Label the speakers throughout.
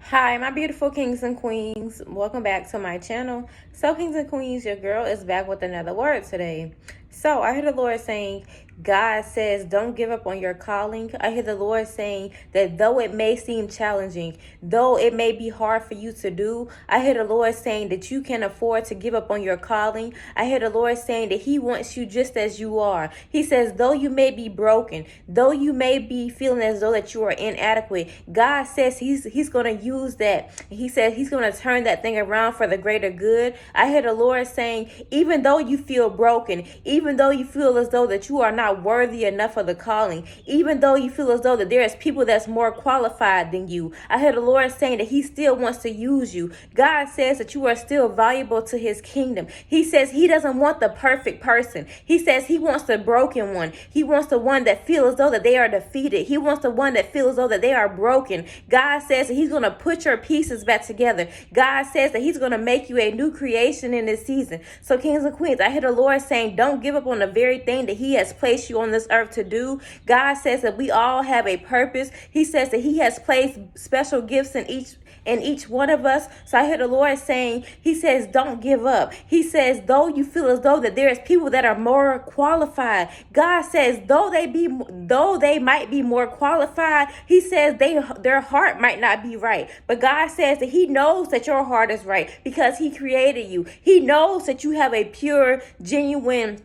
Speaker 1: Hi, my beautiful kings and queens. Welcome back to my channel. So, kings and queens, your girl is back with another word today. So, I hear the Lord saying, God says, don't give up on your calling. I hear the Lord saying that though it may seem challenging, though it may be hard for you to do, I hear the Lord saying that you can afford to give up on your calling. I hear the Lord saying that He wants you just as you are. He says, though you may be broken, though you may be feeling as though that you are inadequate, God says He's going to use that. He says He's going to turn that thing around for the greater good. I hear the Lord saying, even though you feel broken, even though you feel as though that you are not worthy enough of the calling, even though you feel as though that there is people that's more qualified than you, I hear the Lord saying that He still wants to use you. God says that you are still valuable to His kingdom. He says He doesn't want the perfect person. He says He wants the broken one. He wants the one that feels as though that they are defeated. He wants the one that feels as though that they are broken. God says that He's going to put your pieces back together. God says that He's going to make you a new creation in this season. So, kings and queens, I hear the Lord saying, don't give up on the very thing that He has placed you on this earth to do. God says that we all have a purpose. He says that He has placed special gifts in each one of us. So I hear the Lord saying, He says, don't give up. He says, though you feel as though that there is people that are more qualified, God says, though they might be more qualified, He says their heart might not be right. But God says that He knows that your heart is right because He created you. He knows that you have a pure, genuine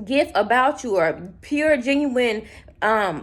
Speaker 1: gift about you, or pure, genuine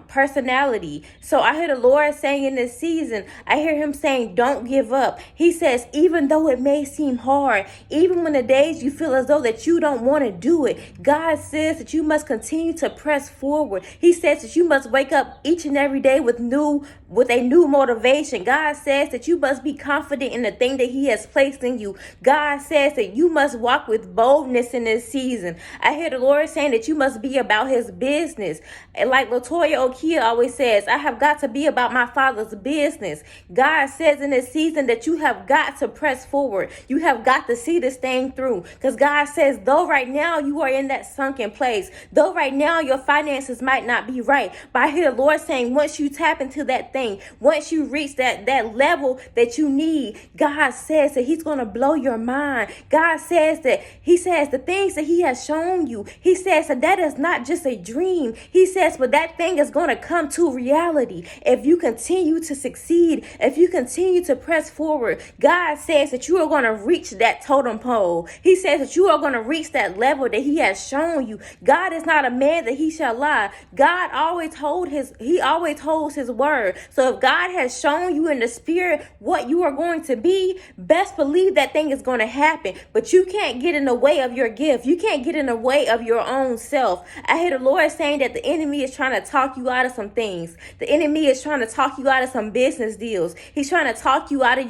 Speaker 1: personality. So I hear the Lord saying in this season, I hear Him saying, don't give up. He says, even though it may seem hard, even when the days you feel as though that you don't want to do it, God says that you must continue to press forward. He says that you must wake up each and every day with a new motivation. God says that you must be confident in the thing that He has placed in you. God says that you must walk with boldness in this season. I hear the Lord saying that you must be about His business. And like Latoya Okia always says, I have got to be about my Father's business. God says in this season that you have got to press forward. You have got to see this thing through. Because God says, though right now you are in that sunken place, though right now your finances might not be right, but I hear the Lord saying, once you tap into that thing, once you reach that level that you need, God says that He's going to blow your mind. God says that He says the things that He has shown you, He says that is not just a dream. He says, but that thing is going to come to reality if you continue to succeed, if you continue to press forward. God says that you are going to reach that totem pole. He says that you are going to reach that level that He has shown you. God is not a man that He shall lie. God always holds His word. So if God has shown you in the spirit what you are going to be, best believe that thing is going to happen. But you can't get in the way of your gift. You can't get in the way of your own self. I hear the Lord saying that the enemy is trying to talk you out of some things. The enemy is trying to talk you out of some business deals. He's trying to talk you out of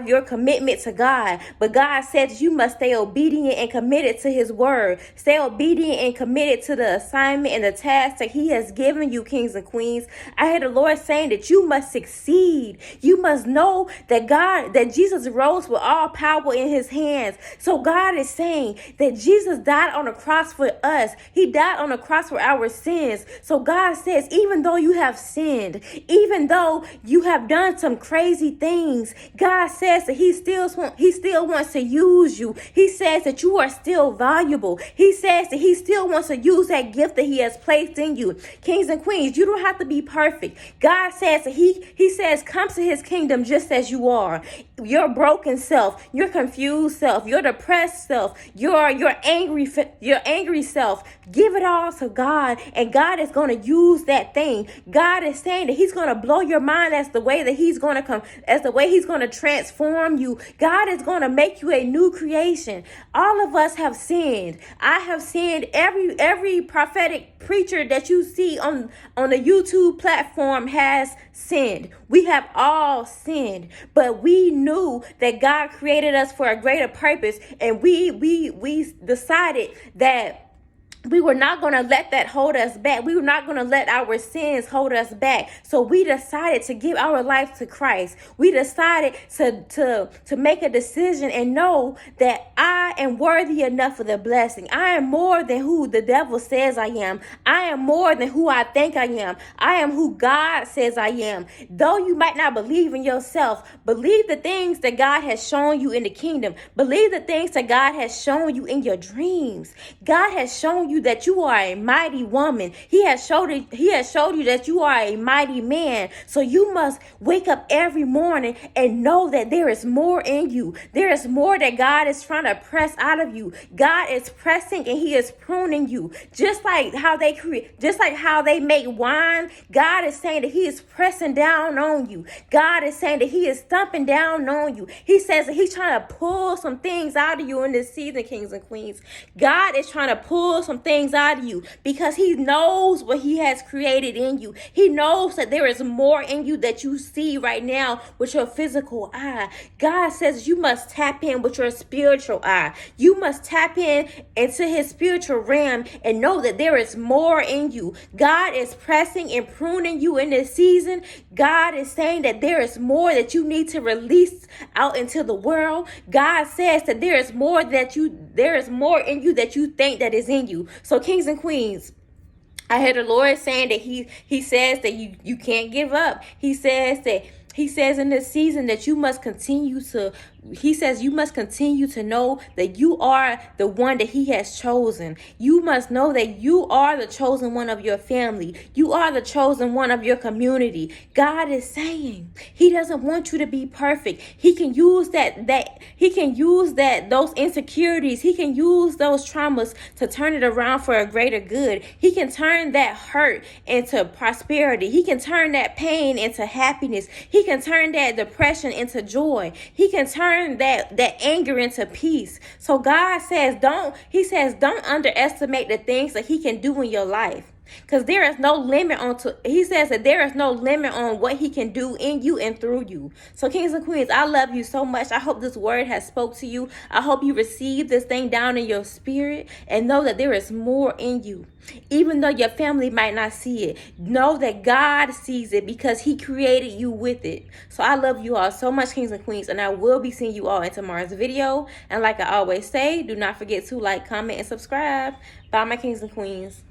Speaker 1: your commitment to God. But God says you must stay obedient and committed to His word. Stay obedient and committed to the assignment and the task that He has given you, kings and queens. I hear the Lord saying that you must succeed. You must know that Jesus rose with all power in His hands. So God is saying that Jesus died on the cross for us. He died on the cross for our sins. So God says, even though you have sinned, even though you have done some crazy things, God says that He still wants to use you. He says that you are still valuable. He says that He still wants to use that gift that He has placed in you. Kings and queens, you don't have to be perfect. God says that He says, come to His kingdom just as you are. Your broken self, your confused self, your depressed self, your angry self, give it all to God, and God is going to use that thing. God is saying that He's going to blow your mind as the way that He's going to transform you. God is going to make you a new creation. All of us have sinned. I have sinned. Every prophetic preacher that you see on the YouTube platform has sinned. We have all sinned, but we knew that God created us for a greater purpose, and we decided that we were not going to let that hold us back. We were not going to let our sins hold us back. So we decided to give our life to Christ. We decided to make a decision and know that I am worthy enough of the blessing. I am more than who the devil says I am. I am more than who I think I am. I am who God says I am. Though you might not believe in yourself, believe the things that God has shown you in the kingdom. Believe the things that God has shown you in your dreams. God has shown you that you are a mighty woman. He has showed you that you are a mighty man. So you must wake up every morning and know that there is more in you. There is more that God is trying to press out of you. God is pressing and he is pruning you. Just like how they make wine, God is saying that he is pressing down on you. God is saying that he is thumping down on you. He says that he's trying to pull some things out of you in this season, kings and queens. God is trying to pull some things out of you because he knows what he has created in you. He knows that there is more in you that you see right now with your physical eye. God says you must tap in with your spiritual eye. You must tap in into his spiritual realm and know that there is more in you. God is pressing and pruning you in this season. God is saying that there is more that you need to release out into the world. God says that there is more in you that you think that is in you. So kings and queens, I heard the Lord saying that he says that you can't give up. He says in this season that you must continue to know that you are the one that he has chosen. You must know that you are the chosen one of your family. You are the chosen one of your community. God is saying he doesn't want you to be perfect. He can use those insecurities. He can use those traumas to turn it around for a greater good. He can turn that hurt into prosperity. He can turn that pain into happiness. He can turn that depression into joy. He can turn that anger into peace. So God says don't underestimate the things that he can do in your life. Because there is no limit he says that there is no limit on what he can do in you and through you. So kings and queens, I love you so much. I hope this word has spoke to you. I hope you receive this thing down in your spirit and know that there is more in you. Even though your family might not see it, know that God sees it because he created you with it. So I love you all so much, kings and queens, and I will be seeing you all in tomorrow's video. And like I always say, do not forget to like, comment, and subscribe. Bye, my kings and queens.